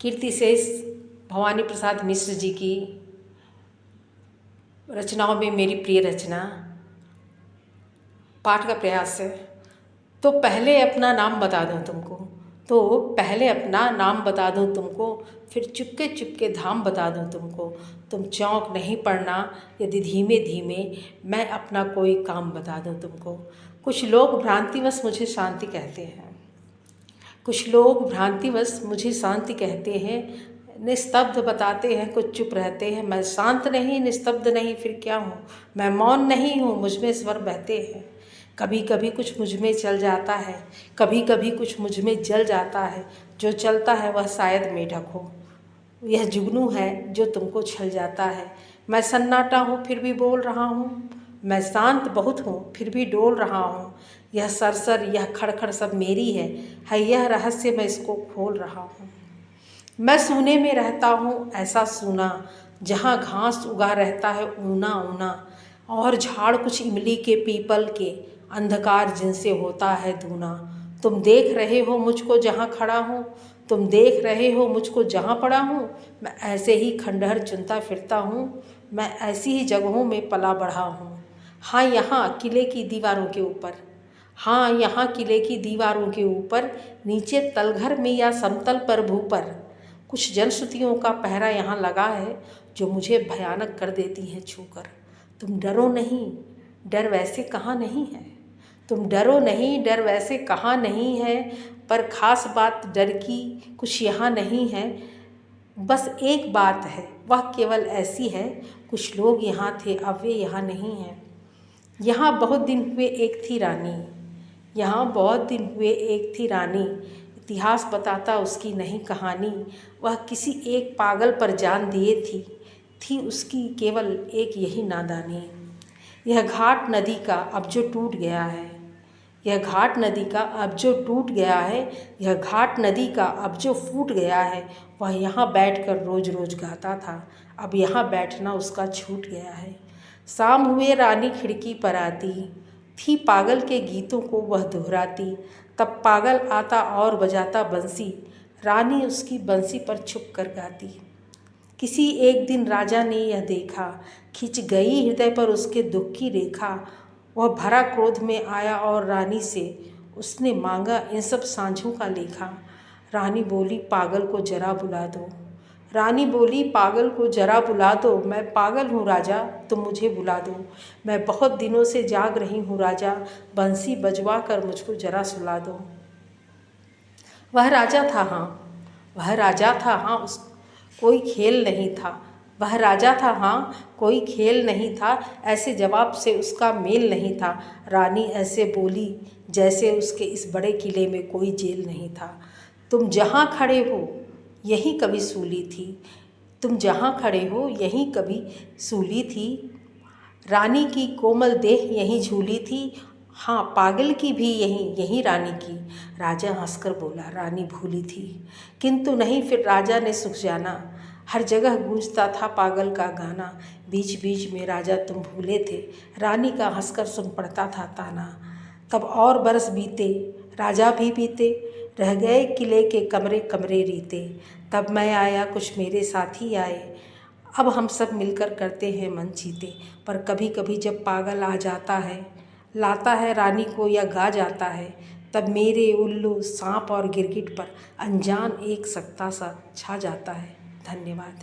कीर्तिशेष भवानी प्रसाद मिश्र जी की रचनाओं में मेरी प्रिय रचना पाठ का प्रयास है। तो पहले अपना नाम बता दूं तुमको, तो पहले अपना नाम बता दूं तुमको, फिर चुपके चुपके धाम बता दूं तुमको। तुम चौंक नहीं पड़ना यदि धीमे धीमे मैं अपना कोई काम बता दूं तुमको। कुछ लोग भ्रांतिवश मुझे शांति कहते हैं, कुछ लोग भ्रांतिवश मुझे शांति कहते हैं, निस्तब्ध बताते हैं, कुछ चुप रहते हैं। मैं शांत नहीं, निस्तब्ध नहीं, फिर क्या हूँ? मैं मौन नहीं हूँ, मुझ में स्वर बहते हैं। कभी कभी कुछ मुझ में चल जाता है, कभी कभी कुछ मुझ में जल जाता है। जो चलता है वह शायद मेढक हो, यह जुगनू है जो तुमको छल जाता है। मैं सन्नाटा हूँ फिर भी बोल रहा हूँ, मैं शांत बहुत हूँ फिर भी डोल रहा हूँ। यह सरसर यह खड़खड़ सब मेरी है यह रहस्य मैं इसको खोल रहा हूँ। मैं सूने में रहता हूँ ऐसा सूना, जहाँ घास उगा रहता है ऊना ऊना, और झाड़ कुछ इमली के पीपल के, अंधकार जिनसे होता है दूना। तुम देख रहे हो मुझको जहाँ खड़ा हूँ, तुम देख रहे हो मुझको जहाँ पड़ा हूँ। मैं ऐसे ही खंडहर चुनता फिरता हूँ, मैं ऐसी ही जगहों में पला बढ़ा हूँ। हाँ यहाँ किले की दीवारों के ऊपर, हाँ यहाँ किले की दीवारों के ऊपर, नीचे तलघर में या समतल पर भूपर, कुछ जनश्रुतियों का पहरा यहाँ लगा है जो मुझे भयानक कर देती हैं छूकर। तुम डरो नहीं, डर वैसे कहाँ नहीं है, तुम डरो नहीं, डर वैसे कहाँ नहीं है, पर खास बात डर की कुछ यहाँ नहीं है। बस एक बात है वह केवल ऐसी है, कुछ लोग यहाँ थे अब वे यहाँ नहीं हैं। यहाँ बहुत दिन हुए एक थी रानी, यहाँ बहुत दिन हुए एक थी रानी, इतिहास बताता उसकी नहीं कहानी। वह किसी एक पागल पर जान दिए थी उसकी केवल एक यही नादानी। यह घाट नदी का अब जो टूट गया है, यह घाट नदी का अब जो टूट गया है, यह घाट नदी का अब जो फूट गया है। वह यहाँ बैठकर रोज रोज गाता था, अब यहाँ बैठना उसका छूट गया है। शाम हुए रानी खिड़की पर आती थी, पागल के गीतों को वह दोहराती। तब पागल आता और बजाता बंसी, रानी उसकी बंसी पर छुप कर गाती। किसी एक दिन राजा ने यह देखा, खिंच गई हृदय पर उसके दुख की रेखा। वह भरा क्रोध में आया और रानी से उसने मांगा इन सब सांझों का लेखा। रानी बोली पागल को जरा बुला दो, रानी बोली पागल को जरा बुला दो। मैं पागल हूँ राजा तुम मुझे बुला दो, मैं बहुत दिनों से जाग रही हूँ राजा, बंसी बजवा कर मुझको जरा सुला दो। वह राजा था हाँ, वह राजा था हाँ, उस कोई खेल नहीं था। वह राजा था हाँ, कोई खेल नहीं था, ऐसे जवाब से उसका मेल नहीं था। रानी ऐसे बोली जैसे उसके इस बड़े किले में कोई जेल नहीं था। तुम जहाँ खड़े हो यहीं कभी सूली थी, तुम जहाँ खड़े हो यहीं कभी सूली थी। रानी की कोमल देह यहीं झूली थी, हाँ पागल की भी यहीं रानी की। राजा हंसकर बोला रानी भूली थी, किंतु नहीं फिर राजा ने सुख जाना। हर जगह गूंजता था पागल का गाना, बीच बीच में राजा तुम भूले थे, रानी का हंसकर सुन पड़ता था ताना। तब और बरस बीते, राजा भी बीते, रह गए किले के कमरे कमरे रीते। तब मैं आया कुछ मेरे साथी आए, अब हम सब मिलकर करते हैं मन जीते। पर कभी कभी जब पागल आ जाता है, लाता है रानी को या गा जाता है, तब मेरे उल्लू सांप और गिरगिट पर अनजान एक सत्ता सा छा जाता है। धन्यवाद।